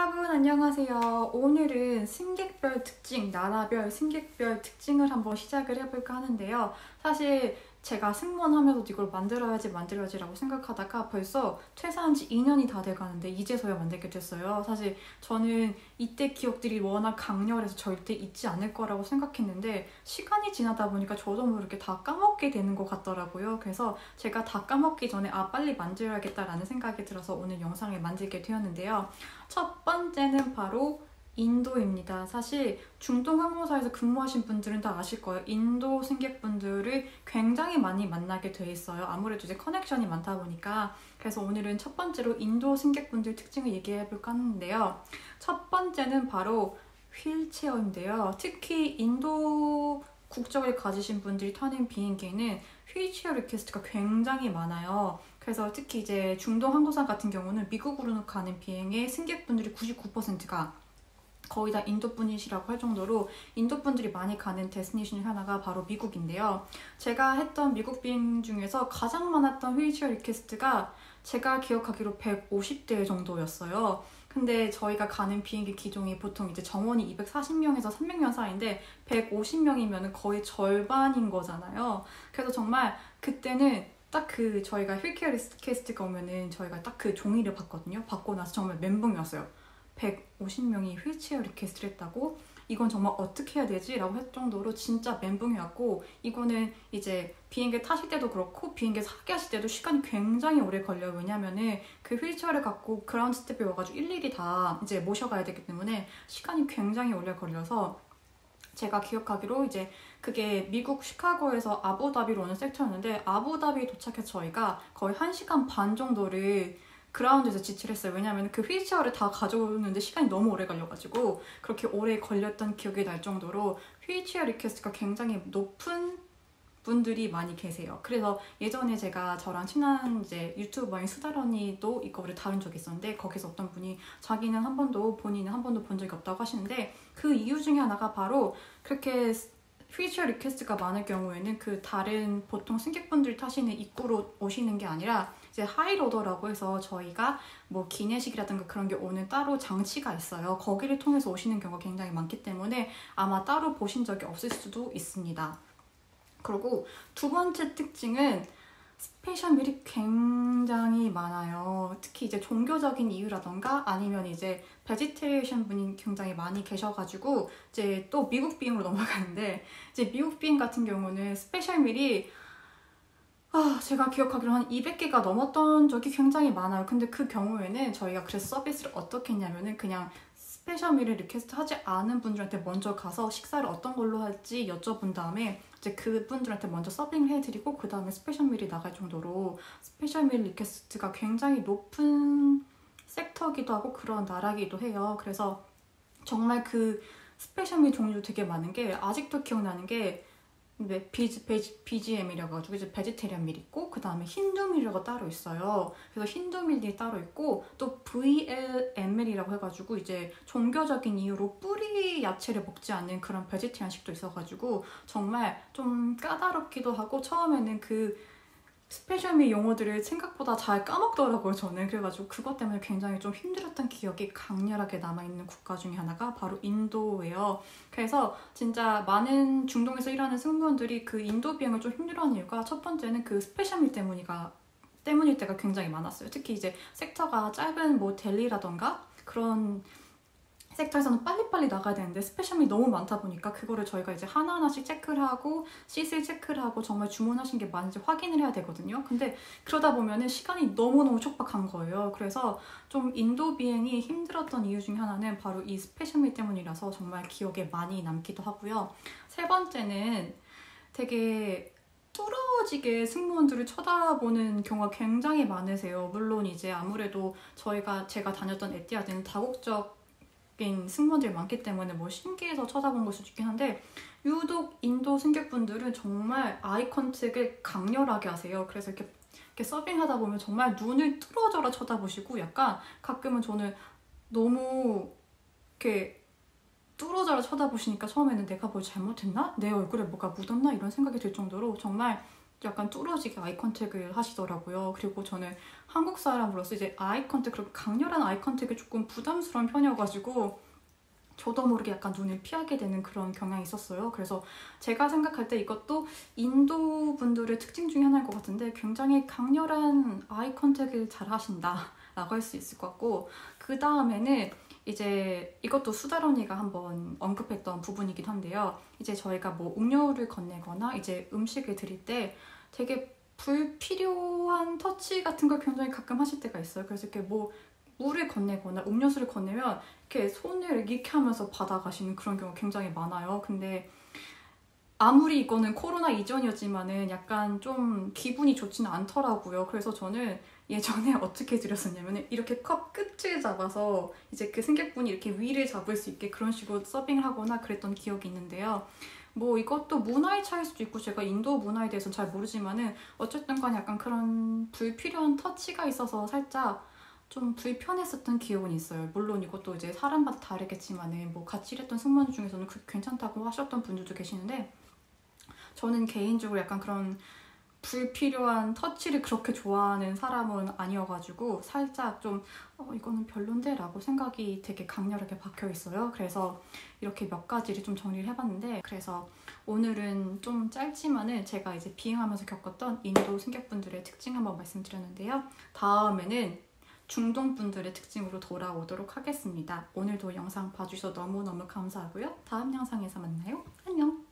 여러분 안녕하세요. 오늘은 승객별 특징, 나라별 승객별 특징을 한번 시작을 해볼까 하는데요. 사실 제가 승무원하면서 이걸 만들어야지라고 생각하다가 벌써 퇴사한 지 2년이 다 돼가는데 이제서야 만들게 됐어요. 사실 저는 이때 기억들이 워낙 강렬해서 절대 잊지 않을 거라고 생각했는데 시간이 지나다 보니까 저도 모르게 다 까먹게 되는 것 같더라고요. 그래서 제가 다 까먹기 전에 빨리 만들어야겠다라는 생각이 들어서 오늘 영상을 만들게 되었는데요. 첫 번째는 바로 인도입니다. 사실 중동 항공사에서 근무하신 분들은 다 아실 거예요. 인도 승객분들을 굉장히 많이 만나게 돼 있어요. 아무래도 이제 커넥션이 많다 보니까. 그래서 오늘은 첫 번째로 인도 승객분들 특징을 얘기해 볼까 하는데요. 첫 번째는 바로 휠체어인데요. 특히 인도 국적을 가지신 분들이 타는 비행기에는 휠체어 리퀘스트가 굉장히 많아요. 그래서 특히 이제 중동 항공사 같은 경우는 미국으로 가는 비행의 승객분들이 99%가 거의 다 인도 분이시라고 할 정도로 인도 분들이 많이 가는 데스티네이션 중 하나가 바로 미국인데요. 제가 했던 미국 비행 중에서 가장 많았던 휠체어 리퀘스트가 제가 기억하기로 150대 정도였어요. 근데 저희가 가는 비행기 기종이 보통 이제 정원이 240명에서 300명 사이인데 150명이면 거의 절반인 거잖아요. 그래서 정말 그때는 딱 저희가 휠체어 리퀘스트가 오면은 저희가 딱 그 종이를 받거든요. 받고 나서 정말 멘붕이 왔어요. 150명이 휠체어 리퀘스트를 했다고? 이건 정말 어떻게 해야 되지? 라고 할 정도로 진짜 멘붕이 왔고, 이거는 이제 비행기 타실 때도 그렇고 비행기 하하실 때도 시간이 굉장히 오래 걸려요. 왜냐면은 그 휠체어를 갖고 그라운드 스텝에 와가지고 일일이 다 이제 모셔가야 되기 때문에 시간이 굉장히 오래 걸려서, 제가 기억하기로 이제 그게 미국 시카고에서 아부다비로 오는 섹터였는데 아부다비에 도착해서 저희가 거의 1시간 반 정도를 그라운드에서 지출했어요. 왜냐하면 그 휠체어를 다 가져오는데 시간이 너무 오래 걸려가지고 그렇게 오래 걸렸던 기억이 날 정도로 휠체어 리퀘스트가 굉장히 높은 분들이 많이 계세요. 그래서 예전에 저랑 친한 이제 유튜버인 수달 언니도 이거를 다룬 적이 있었는데, 거기서 어떤 분이 본인은 한 번도 본 적이 없다고 하시는데, 그 이유 중에 하나가 바로 그렇게 휠체어 리퀘스트가 많을 경우에는 그 다른 보통 승객분들이 타시는 입구로 오시는 게 아니라 이제 하이로더라고 해서 저희가 뭐 기내식이라든가 그런 게 오는 따로 장치가 있어요. 거기를 통해서 오시는 경우가 굉장히 많기 때문에 아마 따로 보신 적이 없을 수도 있습니다. 그리고 두 번째 특징은 스페셜 밀이 굉장히 많아요. 특히 이제 종교적인 이유라던가 아니면 이제 베지테리션 분이 굉장히 많이 계셔가지고 이제 또 미국 비행으로 넘어가는데, 이제 미국 비행 같은 경우는 스페셜 밀이 제가 기억하기로 한 200개가 넘었던 적이 굉장히 많아요. 근데 그 경우에는 저희가 그래서 서비스를 어떻게 했냐면은 그냥 스페셜 밀을 리퀘스트 하지 않은 분들한테 먼저 가서 식사를 어떤 걸로 할지 여쭤본 다음에 이제 그분들한테 먼저 서빙을 해드리고 그 다음에 스페셜 밀이 나갈 정도로 스페셜 밀 리퀘스트가 굉장히 높은 섹터기도 하고 그런 나라기도 해요. 그래서 정말 그 스페셜 밀 종류 되게 많은 게, 아직도 기억나는 게 BGM이라고 해가지고 이제 베지테리안 밀 있고, 그 다음에 힌두 밀이라고 따로 있어요. 그래서 힌두 밀이 따로 있고, 또 VLML이라고 해가지고 이제 종교적인 이유로 뿌리 야채를 먹지 않는 그런 베지테리안식도 있어가지고 정말 좀 까다롭기도 하고, 처음에는 그 스페셜 밀 용어들을 생각보다 잘 까먹더라고요, 저는. 그래가지고 그것 때문에 굉장히 좀 힘들었던 기억이 강렬하게 남아있는 국가 중에 하나가 바로 인도예요. 그래서 진짜 많은 중동에서 일하는 승무원들이 그 인도 비행을 좀 힘들어하는 이유가, 첫 번째는 그 스페셜 밀 때문일 때가 굉장히 많았어요. 특히 이제 섹터가 짧은 뭐 델리라던가 그런 섹터에서는 빨리빨리 나가야 되는데 스페셜이 너무 많다 보니까 그거를 저희가 이제 하나하나씩 체크를 하고 시슬 체크를 하고 정말 주문하신 게 맞는지 확인을 해야 되거든요. 근데 그러다 보면은 시간이 너무너무 촉박한 거예요. 그래서 좀 인도 비행이 힘들었던 이유 중에 하나는 바로 이 스페셜 때문이라서 정말 기억에 많이 남기도 하고요. 세 번째는 되게 뚫어지게 승무원들을 쳐다보는 경우가 굉장히 많으세요. 물론 이제 아무래도 제가 다녔던 에티하드는 다국적 승무원들이 많기 때문에 뭐 신기해서 쳐다본 걸 수도 있긴 한데, 유독 인도 승객분들은 정말 아이 컨택을 강렬하게 하세요. 그래서 이렇게 서빙하다 보면 정말 눈을 뚫어져라 쳐다보시고, 약간 가끔은 저는 너무 이렇게 뚫어져라 쳐다보시니까 처음에는 내가 뭘 잘못했나? 내 얼굴에 뭐가 묻었나? 이런 생각이 들 정도로 정말 약간 뚫어지게 아이 컨택을 하시더라고요. 그리고 저는 한국 사람으로서 이제 아이 컨택, 그렇게 강렬한 아이 컨택이 조금 부담스러운 편이어가지고 저도 모르게 약간 눈을 피하게 되는 그런 경향이 있었어요. 그래서 제가 생각할 때 이것도 인도 분들의 특징 중에 하나일 것 같은데 굉장히 강렬한 아이 컨택을 잘 하신다 라고 할 수 있을 것 같고, 그 다음에는 이제 이것도 수달 언니가 한번 언급했던 부분이기도 한데요. 이제 저희가 뭐 음료를 건네거나 이제 음식을 드릴 때 되게 불필요한 터치 같은 걸 굉장히 가끔 하실 때가 있어요. 그래서 이렇게 뭐 물을 건네거나 음료수를 건네면 이렇게 손을 이렇게 하면서 받아가시는 그런 경우가 굉장히 많아요. 근데 아무리 이거는 코로나 이전이었지만은 약간 좀 기분이 좋지는 않더라고요. 그래서 저는 예전에 어떻게 드렸었냐면은 이렇게 컵 끝을 잡아서 이제 그 승객분이 이렇게 위를 잡을 수 있게 그런 식으로 서빙을 하거나 그랬던 기억이 있는데요. 뭐 이것도 문화의 차이일 수도 있고 제가 인도 문화에 대해서는 잘 모르지만은 어쨌든 간에 약간 그런 불필요한 터치가 있어서 살짝 좀 불편했었던 기억은 있어요. 물론 이것도 이제 사람마다 다르겠지만은 뭐 같이 일했던 승무원 중에서는 그게 괜찮다고 하셨던 분들도 계시는데 저는 개인적으로 약간 그런 불필요한 터치를 그렇게 좋아하는 사람은 아니어가지고 살짝 좀 이거는 별론데? 라고 생각이 되게 강렬하게 박혀 있어요. 그래서 이렇게 몇 가지를 좀 정리를 해봤는데, 그래서 오늘은 좀 짧지만은 제가 이제 비행하면서 겪었던 인도 승객분들의 특징 한번 말씀드렸는데요. 다음에는 중동분들의 특징으로 돌아오도록 하겠습니다. 오늘도 영상 봐주셔서 너무너무 감사하고요. 다음 영상에서 만나요. 안녕!